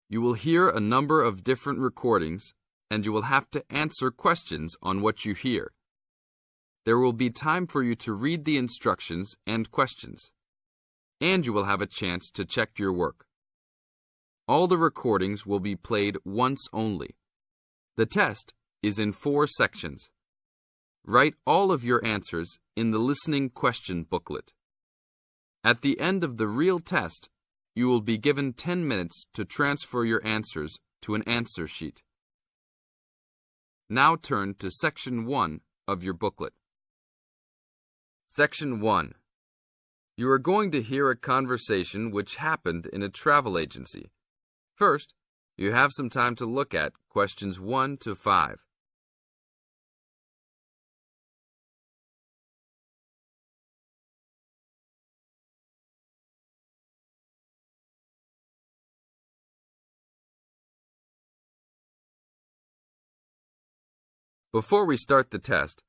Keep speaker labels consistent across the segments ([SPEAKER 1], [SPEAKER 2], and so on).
[SPEAKER 1] You will hear a number of different recordings, and you will have to answer questions on what you hear. There will be time for you to read the instructions and questions, and you will have a chance to check your work. All the recordings will be played once only. The test is in 4 sections. Write all of your answers in the listening question booklet. At the end of the real test, you will be given 10 minutes to transfer your answers to an answer sheet. Now turn to Section 1 of your booklet. Section 1. You are going to hear a conversation which happened in a travel agency. First, you have some time to look at questions 1 to 5. Before we start the test,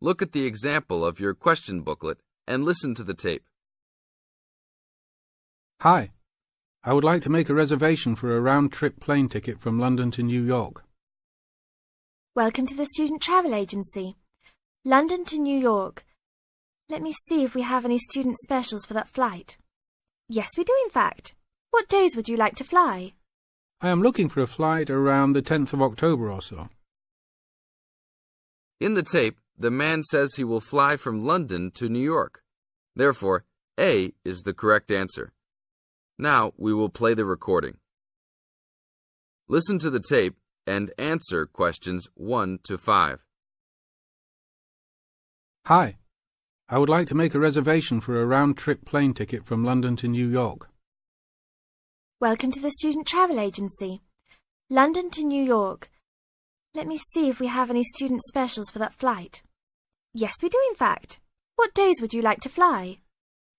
[SPEAKER 1] look at the example of your question booklet and listen to the tape.
[SPEAKER 2] Hi, I would like to make a reservation for a round-trip plane ticket from London to New York.
[SPEAKER 3] Welcome to the Student Travel Agency. London to New York. Let me see if we have any student specials for that flight. Yes, we do in fact. What days would you like to fly?
[SPEAKER 2] I am looking for a flight around the 10th of October or so.
[SPEAKER 1] In the tape, the man says he will fly from London to New York. Therefore, A is the correct answer. Now we will play the recording. Listen to the tape and answer questions 1 to 5.
[SPEAKER 2] Hi, I would like to make a reservation for a round-trip plane ticket from London to New York.
[SPEAKER 3] Welcome to the Student Travel Agency. London to New York. Let me see if we have any student specials for that flight. Yes, we do in fact. What days would you like to fly?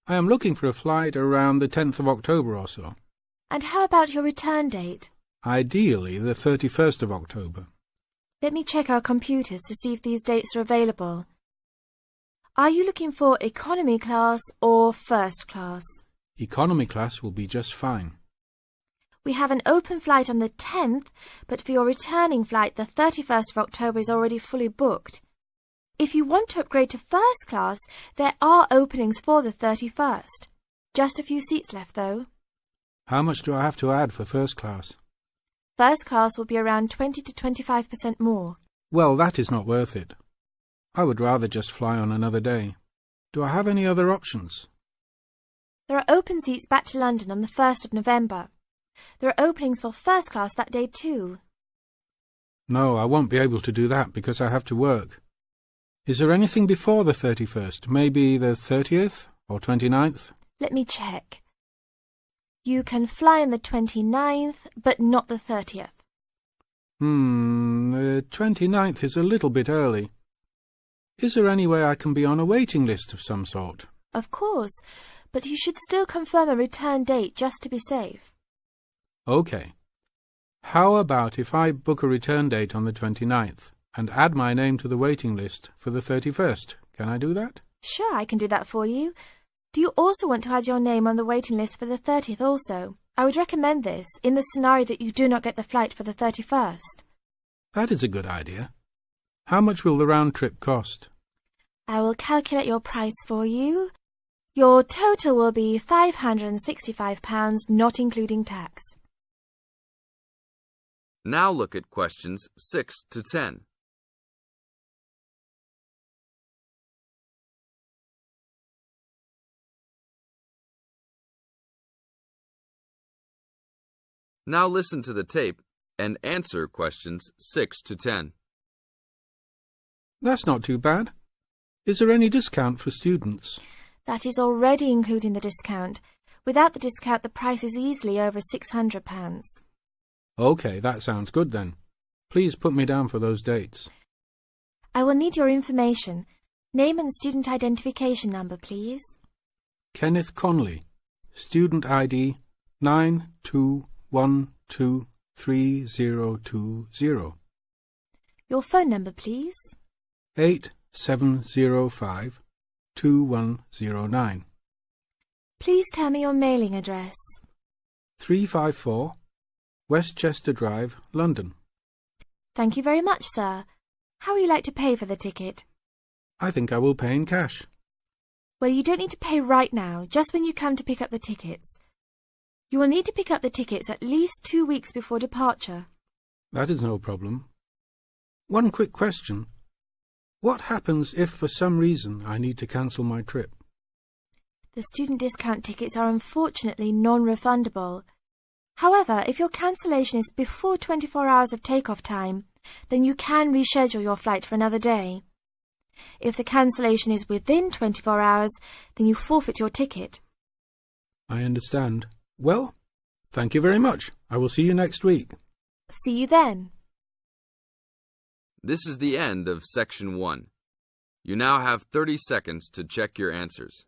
[SPEAKER 2] I am looking for a flight around the 10th of October or so.
[SPEAKER 3] And how about your return date?
[SPEAKER 2] Ideally, the 31st of October.
[SPEAKER 3] Let me check our computers to see if these dates are available. Are you looking for economy class or first class?
[SPEAKER 2] Economy class will be just fine.
[SPEAKER 3] We have an open flight on the 10th, but for your returning flight, the 31st of October is already fully booked. If you want to upgrade to first class, there are openings for the 31st. Just a few seats left, though.
[SPEAKER 2] How much do I have to add for first class?
[SPEAKER 3] First class will be around 20 to 25% more.
[SPEAKER 2] Well, that is not worth it. I would rather just fly on another day. Do I have any other options?
[SPEAKER 3] There are open seats back to London on the 1st of November. There are openings for first class that day too.
[SPEAKER 2] No, I won't be able to do that because I have to work. Is there anything before the 31st? Maybe the 30th or 29th?
[SPEAKER 3] Let me check. You can fly on the 29th, but not the 30th.
[SPEAKER 2] The 29th is a little bit early. Is there any way I can be on a waiting list of some sort?
[SPEAKER 3] Of course, but you should still confirm a return date just to be safe.
[SPEAKER 2] OK. How about if I book a return date on the 29th and add my name to the waiting list for the 31st? Can I do that?
[SPEAKER 3] Sure, I can do that for you. Do you also want to add your name on the waiting list for the 30th also? I would recommend this in the scenario that you do not get the flight for the 31st.
[SPEAKER 2] That is a good idea. How much will the round trip cost?
[SPEAKER 3] I will calculate your price for you. Your total will be £565, not including tax.
[SPEAKER 1] Now look at questions 6 to 10. Now listen to the tape and answer questions 6 to 10.
[SPEAKER 2] That's not too bad. Is there any discount for students?
[SPEAKER 3] That is already including the discount. Without the discount, the price is easily over £600.
[SPEAKER 2] OK, that sounds good then. Please put me down for those dates.
[SPEAKER 3] I will need your information. Name and student identification number, please.
[SPEAKER 2] Kenneth Conley, student ID 92123020.
[SPEAKER 3] Your phone number, please.
[SPEAKER 2] 87052109.
[SPEAKER 3] Please tell me your mailing address.
[SPEAKER 2] 354 Westchester Drive, London.
[SPEAKER 3] Thank you very much, sir. How would you like to pay for the ticket?
[SPEAKER 2] I think I will pay in cash.
[SPEAKER 3] Well, you don't need to pay right now, just when you come to pick up the tickets. You will need to pick up the tickets at least 2 weeks before departure.
[SPEAKER 2] That is no problem. One quick question. What happens if for some reason I need to cancel my trip?
[SPEAKER 3] The student discount tickets are unfortunately non-refundable. However, if your cancellation is before 24 hours of takeoff time, then you can reschedule your flight for another day. If the cancellation is within 24 hours, then you forfeit your ticket.
[SPEAKER 2] I understand. Well, thank you very much. I will see you next week.
[SPEAKER 3] See you then.
[SPEAKER 1] This is the end of Section 1. You now have 30 seconds to check your answers.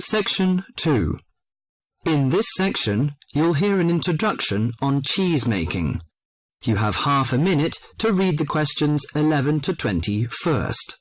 [SPEAKER 4] Section 2. In this section, you'll hear an introduction on cheese making. You have half a minute to read the questions 11 to 20 first.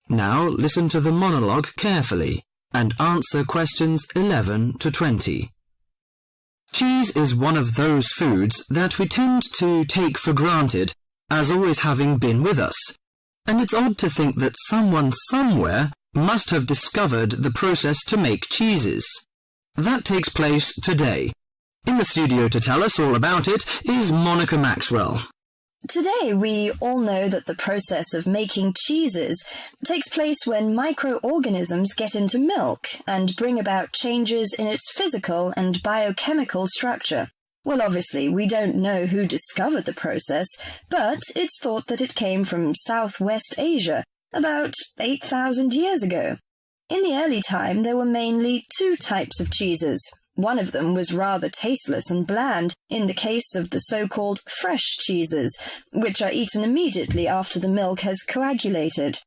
[SPEAKER 4] Now listen to the monologue carefully and answer questions 11 to 20. Cheese is one of those foods that we tend to take for granted as always having been with us, and it's odd to think that someone somewhere must have discovered the process to make cheeses. That takes place today. In the studio to tell us all about it is Monica Maxwell.
[SPEAKER 5] Today, we all know that the process of making cheeses takes place when microorganisms get into milk and bring about changes in its physical and biochemical structure. Well, obviously, we don't know who discovered the process, but it's thought that it came from Southwest Asia about 8,000 years ago. In the early time, there were mainly two types of cheeses. One of them was rather tasteless and bland, in the case of the so-called fresh cheeses, which are eaten immediately after the milk has coagulated.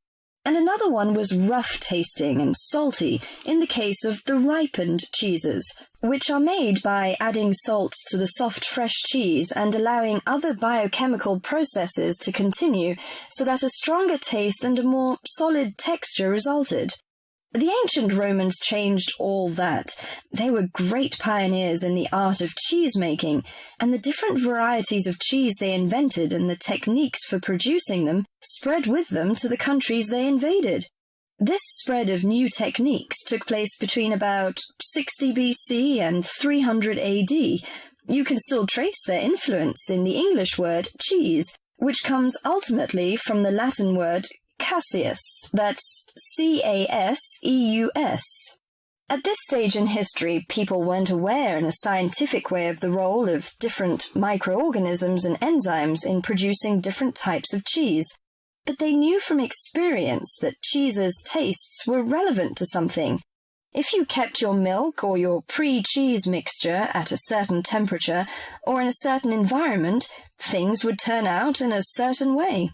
[SPEAKER 5] And another one was rough-tasting and salty, in the case of the ripened cheeses, which are made by adding salt to the soft fresh cheese and allowing other biochemical processes to continue so that a stronger taste and a more solid texture resulted. The ancient Romans changed all that. They were great pioneers in the art of cheese-making, and the different varieties of cheese they invented and the techniques for producing them spread with them to the countries they invaded. This spread of new techniques took place between about 60 BC and 300 AD. You can still trace their influence in the English word cheese, which comes ultimately from the Latin word Caseus, that's C-A-S-E-U-S. At this stage in history, people weren't aware in a scientific way of the role of different microorganisms and enzymes in producing different types of cheese, but they knew from experience that cheese's tastes were relevant to something. If you kept your milk or your pre-cheese mixture at a certain temperature or in a certain environment, things would turn out in a certain way.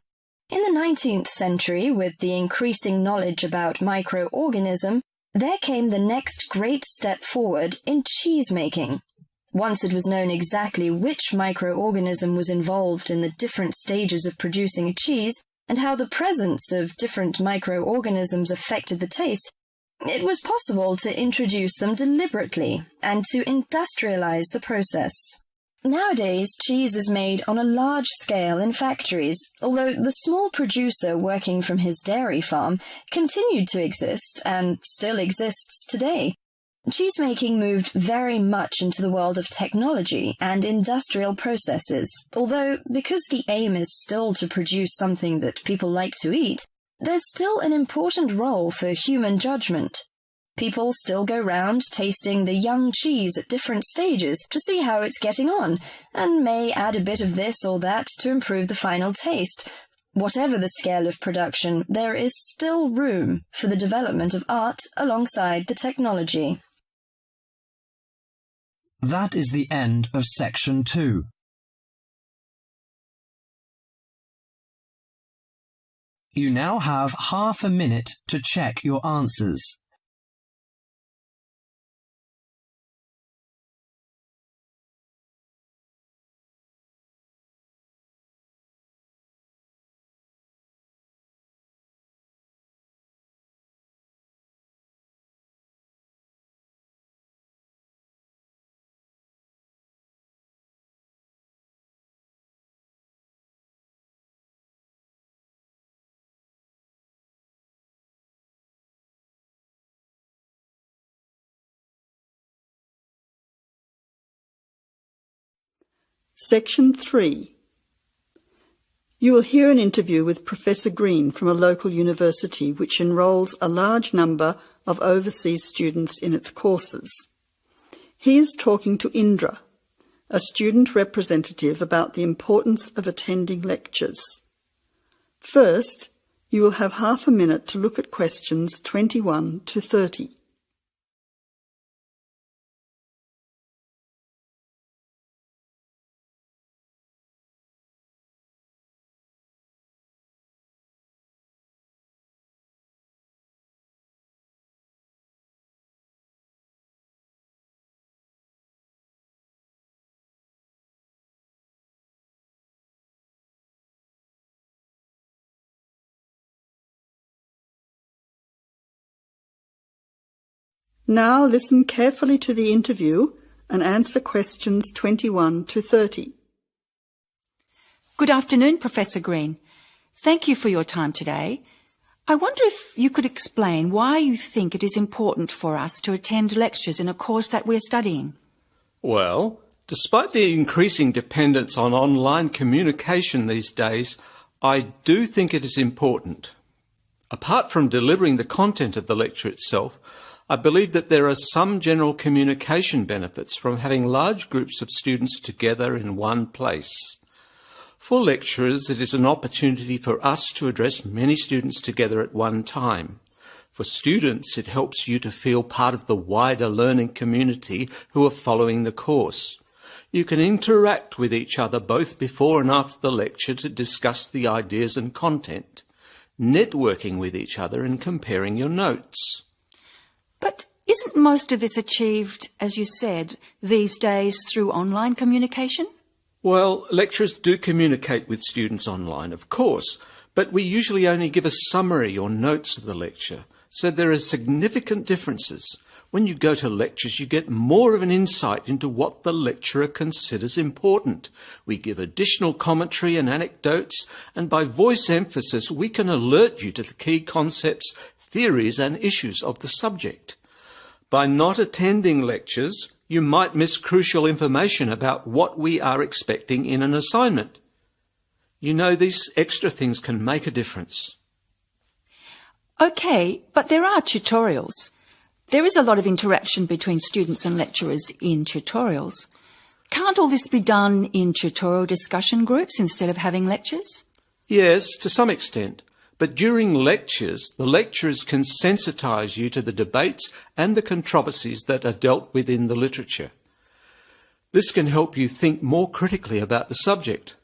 [SPEAKER 5] In the 19th century, with the increasing knowledge about microorganism, there came the next great step forward in cheese-making. Once it was known exactly which microorganism was involved in the different stages of producing a cheese, and how the presence of different microorganisms affected the taste, it was possible to introduce them deliberately and to industrialize the process. Nowadays, cheese is made on a large scale in factories, although the small producer working from his dairy farm continued to exist and still exists today. Cheesemaking moved very much into the world of technology and industrial processes, although because the aim is still to produce something that people like to eat, there's still an important role for human judgment. People still go round tasting the young cheese at different stages to see how it's getting on, and may add a bit of this or that to improve the final taste. Whatever the scale of production, there is still room for the development of art alongside the technology.
[SPEAKER 4] That is the end of section 2. You now have half a minute to check your answers.
[SPEAKER 6] Section 3. You will hear an interview with Professor Green from a local university which enrolls a large number of overseas students in its courses. He is talking to Indra, a student representative, about the importance of attending lectures. First, you will have half a minute to look at questions 21 to 30. Now listen carefully to the interview and answer questions 21 to 30.
[SPEAKER 7] Good afternoon, Professor Green. Thank you for your time today. I wonder if you could explain why you think it is important for us to attend lectures in a course that we're studying.
[SPEAKER 8] Well, despite the increasing dependence on online communication these days, I do think it is important. Apart from delivering the content of the lecture itself, I believe that there are some general communication benefits from having large groups of students together in one place. For lecturers, it is an opportunity for us to address many students together at one time. For students, it helps you to feel part of the wider learning community who are following the course. You can interact with each other both before and after the lecture to discuss the ideas and content, networking with each other and comparing your notes.
[SPEAKER 7] But isn't most of this achieved, as you said, these days through online communication?
[SPEAKER 8] Well, lecturers do communicate with students online, of course, but we usually only give a summary or notes of the lecture, so there are significant differences. When you go to lectures, you get more of an insight into what the lecturer considers important. We give additional commentary and anecdotes, and by voice emphasis, we can alert you to the key concepts, theories and issues of the subject. By not attending lectures, you might miss crucial information about what we are expecting in an assignment. You know, these extra things can make a difference.
[SPEAKER 7] Okay, but there are tutorials. There is a lot of interaction between students and lecturers in tutorials. Can't all this be done in tutorial discussion groups instead of having lectures?
[SPEAKER 8] Yes, to some extent. But during lectures, the lecturers can sensitise you to the debates and the controversies that are dealt with in the literature. This can help you think more critically about the subject.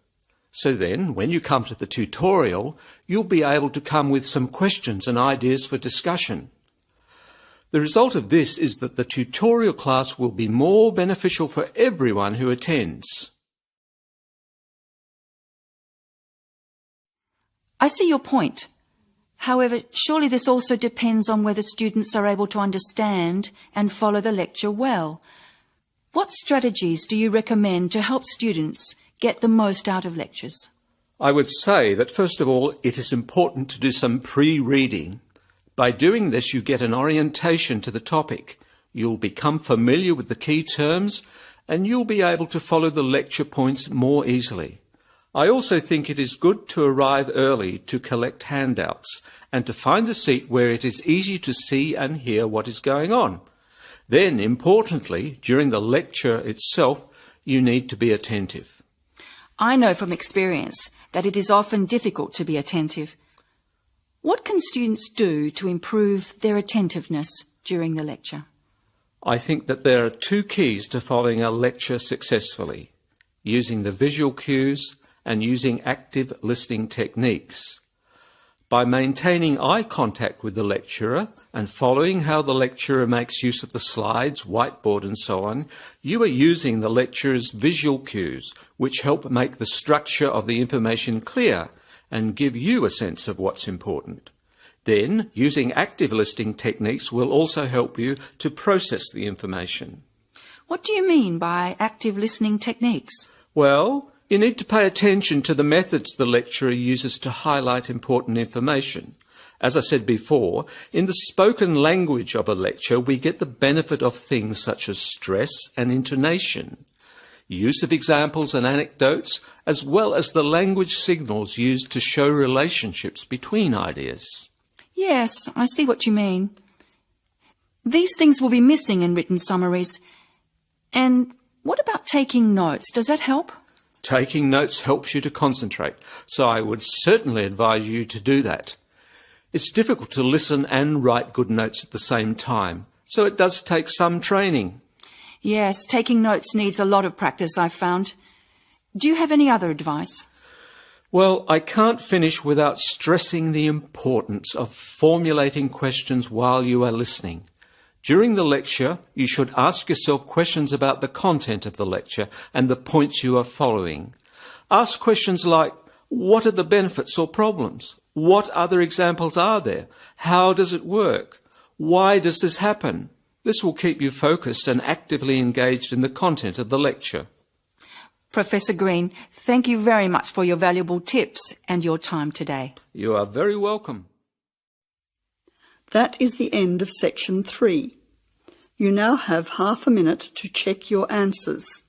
[SPEAKER 8] So then, when you come to the tutorial, you'll be able to come with some questions and ideas for discussion. The result of this is that the tutorial class will be more beneficial for everyone who attends.
[SPEAKER 7] I see your point. However, surely this also depends on whether students are able to understand and follow the lecture well. What strategies do you recommend to help students get the most out of lectures?
[SPEAKER 8] I would say that first of all, it is important to do some pre-reading. By doing this, you get an orientation to the topic. You'll become familiar with the key terms and you'll be able to follow the lecture points more easily. I also think it is good to arrive early to collect handouts and to find a seat where it is easy to see and hear what is going on. Then, importantly, during the lecture itself, you need to be attentive.
[SPEAKER 7] I know from experience that it is often difficult to be attentive. What can students do to improve their attentiveness during the lecture?
[SPEAKER 8] I think that there are two keys to following a lecture successfully: using the visual cues and using active listening techniques. By maintaining eye contact with the lecturer and following how the lecturer makes use of the slides, whiteboard and so on, you are using the lecturer's visual cues, which help make the structure of the information clear and give you a sense of what's important. Then, using active listening techniques will also help you to process the information.
[SPEAKER 7] What do you mean by active listening techniques?
[SPEAKER 8] Well, you need to pay attention to the methods the lecturer uses to highlight important information. As I said before, in the spoken language of a lecture, we get the benefit of things such as stress and intonation, use of examples and anecdotes, as well as the language signals used to show relationships between ideas.
[SPEAKER 7] Yes, I see what you mean. These things will be missing in written summaries. And what about taking notes? Does that help?
[SPEAKER 8] Taking notes helps you to concentrate, so I would certainly advise you to do that. It's difficult to listen and write good notes at the same time, so it does take some training.
[SPEAKER 7] Yes, taking notes needs a lot of practice, I've found. Do you have any other advice?
[SPEAKER 8] Well, I can't finish without stressing the importance of formulating questions while you are listening. During the lecture, you should ask yourself questions about the content of the lecture and the points you are following. Ask questions like, what are the benefits or problems? What other examples are there? How does it work? Why does this happen? This will keep you focused and actively engaged in the content of the lecture.
[SPEAKER 7] Professor Green, thank you very much for your valuable tips and your time today.
[SPEAKER 8] You are very welcome.
[SPEAKER 6] That is the end of section 3. You now have half a minute to check your answers.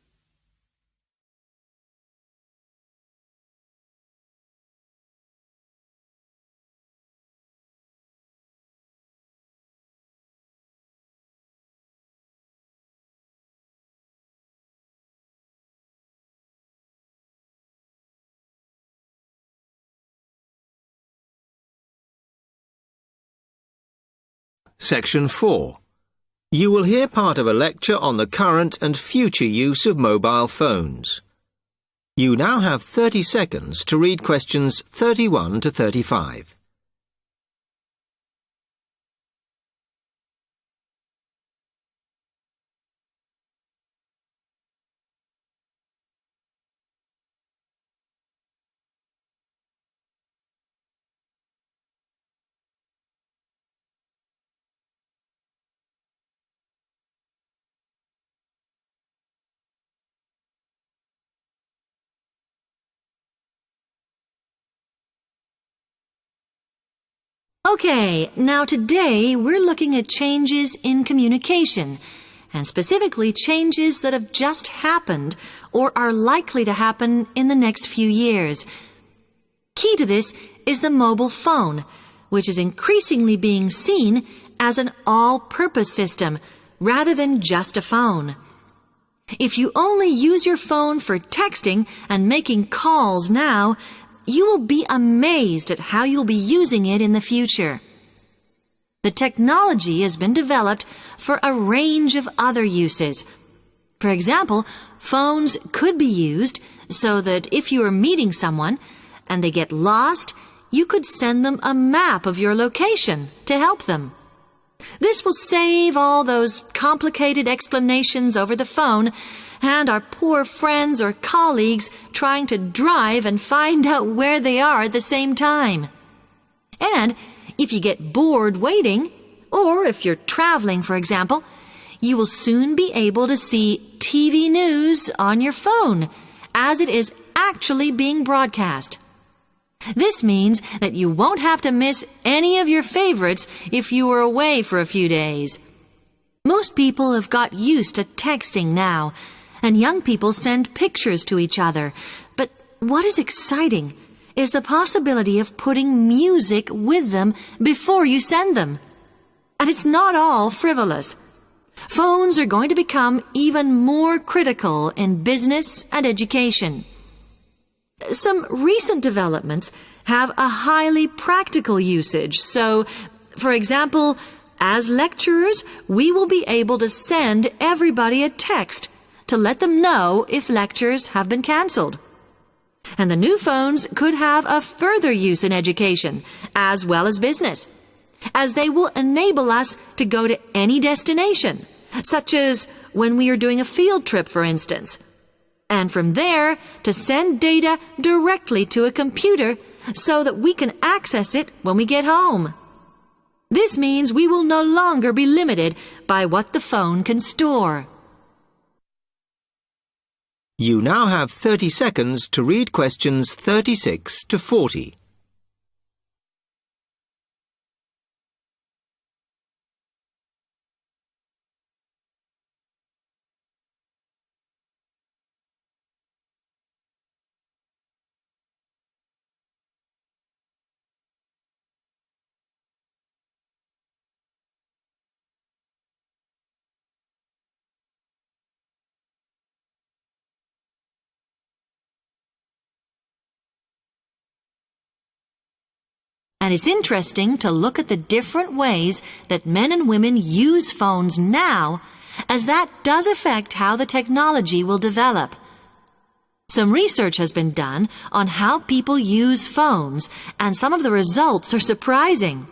[SPEAKER 9] Section 4. You will hear part of a lecture on the current and future use of mobile phones. You now have 30 seconds to read questions 31 to 35.
[SPEAKER 10] Okay, now today we're looking at changes in communication, and specifically changes that have just happened or are likely to happen in the next few years. Key to this is the mobile phone, which is increasingly being seen as an all-purpose system rather than just a phone. If you only use your phone for texting and making calls now, you will be amazed at how you'll be using it in the future. The technology has been developed for a range of other uses. For example, phones could be used so that if you are meeting someone and they get lost, you could send them a map of your location to help them. This will save all those complicated explanations over the phone and our poor friends or colleagues trying to drive and find out where they are at the same time. And if you get bored waiting, or if you're traveling, for example, you will soon be able to see TV news on your phone as it is actually being broadcast. This means that you won't have to miss any of your favorites if you were away for a few days. Most people have got used to texting now, and young people send pictures to each other. But what is exciting is the possibility of putting music with them before you send them. And it's not all frivolous. Phones are going to become even more critical in business and education. Some recent developments have a highly practical usage. So, for example, as lecturers, we will be able to send everybody a text to let them know if lectures have been cancelled. And the new phones could have a further use in education, as well as business, as they will enable us to go to any destination, such as when we are doing a field trip, for instance, and from there to send data directly to a computer so that we can access it when we get home. This means we will no longer be limited by what the phone can store.
[SPEAKER 9] You now have 30 seconds to read questions 36 to 40.
[SPEAKER 10] And it's interesting to look at the different ways that men and women use phones now, as that does affect how the technology will develop. Some research has been done on how people use phones, and some of the results are surprising.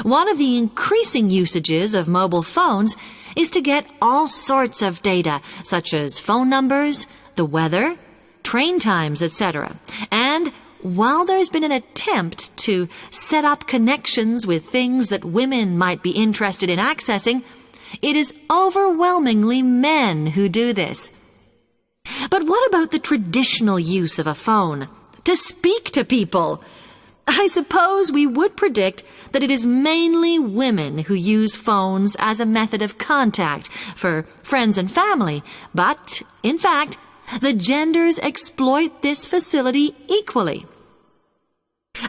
[SPEAKER 10] One of the increasing usages of mobile phones is to get all sorts of data, such as phone numbers, the weather, train times, etc. And while there's been an attempt to set up connections with things that women might be interested in accessing, it is overwhelmingly men who do this. But what about the traditional use of a phone? To speak to people? I suppose we would predict that it is mainly women who use phones as a method of contact for friends and family, but, in fact, the genders exploit this facility equally.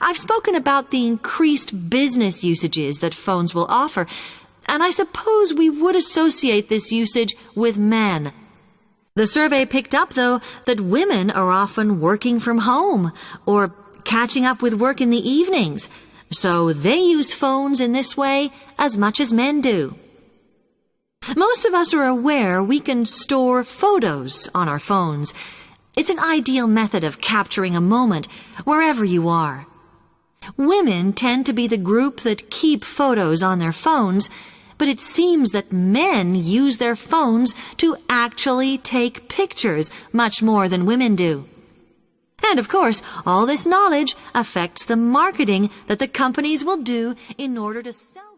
[SPEAKER 10] I've spoken about the increased business usages that phones will offer, and I suppose we would associate this usage with men. The survey picked up, though, that women are often working from home or catching up with work in the evenings, so they use phones in this way as much as men do. Most of us are aware we can store photos on our phones. It's an ideal method of capturing a moment wherever you are. Women tend to be the group that keep photos on their phones, but it seems that men use their phones to actually take pictures much more than women do. And of course, all this knowledge affects the marketing that the companies will do in order to sell